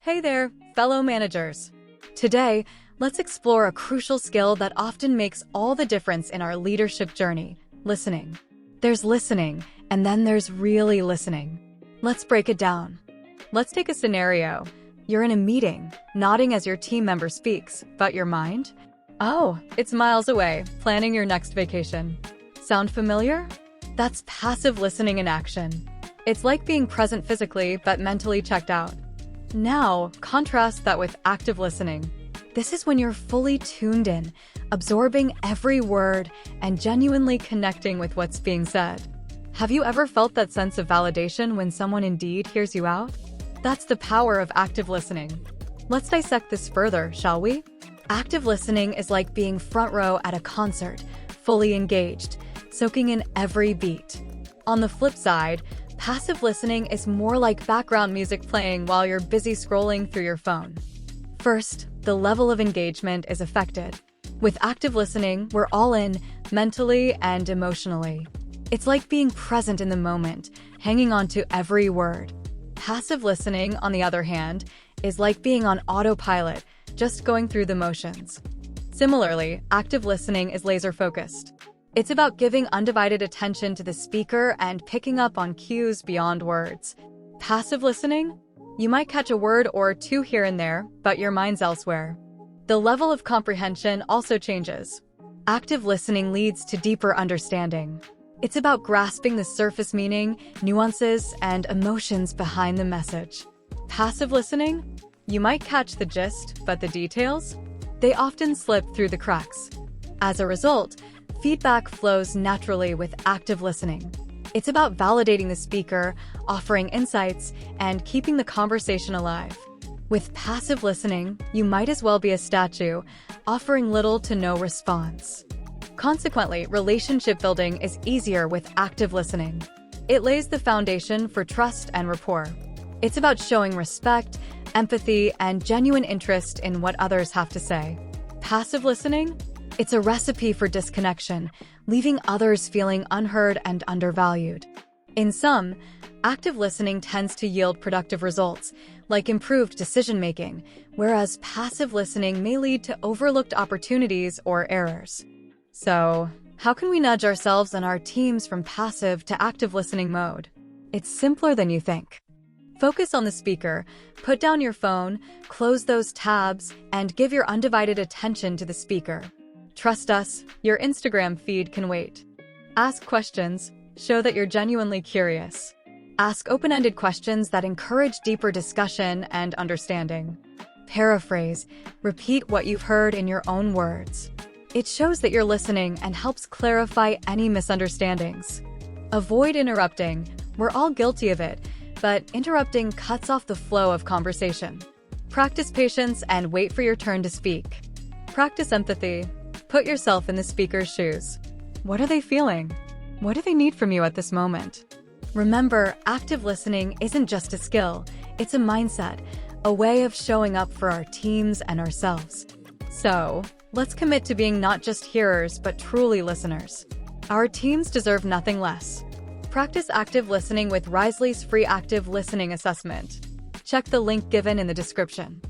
Hey there, fellow managers. Today, let's explore a crucial skill that often makes all the difference in our leadership journey: listening. There's listening, and then there's really listening. Let's break it down. Let's take a scenario. You're in a meeting, nodding as your team member speaks, but your mind? Oh, it's miles away, planning your next vacation. Sound familiar? That's passive listening in action. It's like being present physically, but mentally checked out. Now, contrast that with active listening. This is when you're fully tuned in, absorbing every word, and genuinely connecting with what's being said. Have you ever felt that sense of validation when someone indeed hears you out? That's the power of active listening. Let's dissect this further, shall we? Active listening is like being front row at a concert, fully engaged, soaking in every beat. On the flip side, passive listening is more like background music playing while you're busy scrolling through your phone. First, the level of engagement is affected. With active listening, we're all in, mentally and emotionally. It's like being present in the moment, hanging on to every word. Passive listening, on the other hand, is like being on autopilot, just going through the motions. Similarly, active listening is laser-focused. It's about giving undivided attention to the speaker and picking up on cues beyond words. Passive listening? You might catch a word or two here and there, but your mind's elsewhere. The level of comprehension also changes. Active listening leads to deeper understanding. It's about grasping the surface meaning, nuances, and emotions behind the message. Passive listening? You might catch the gist, but the details? They often slip through the cracks. As a result, feedback flows naturally with active listening. It's about validating the speaker, offering insights, and keeping the conversation alive. With passive listening, you might as well be a statue, offering little to no response. Consequently, relationship building is easier with active listening. It lays the foundation for trust and rapport. It's about showing respect, empathy, and genuine interest in what others have to say. Passive listening? It's a recipe for disconnection, leaving others feeling unheard and undervalued. In sum, active listening tends to yield productive results, like improved decision-making, whereas passive listening may lead to overlooked opportunities or errors. So, how can we nudge ourselves and our teams from passive to active listening mode? It's simpler than you think. Focus on the speaker, put down your phone, close those tabs, and give your undivided attention to the speaker. Trust us, your Instagram feed can wait. Ask questions, show that you're genuinely curious. Ask open-ended questions that encourage deeper discussion and understanding. Paraphrase, repeat what you've heard in your own words. It shows that you're listening and helps clarify any misunderstandings. Avoid interrupting. We're all guilty of it, but interrupting cuts off the flow of conversation. Practice patience and wait for your turn to speak. Practice empathy. Put yourself in the speaker's shoes. What are they feeling? What do they need from you at this moment? Remember, active listening isn't just a skill, it's a mindset, a way of showing up for our teams and ourselves. So, let's commit to being not just hearers, but truly listeners. Our teams deserve nothing less. Practice active listening with Risely's free active listening assessment. Check the link given in the description.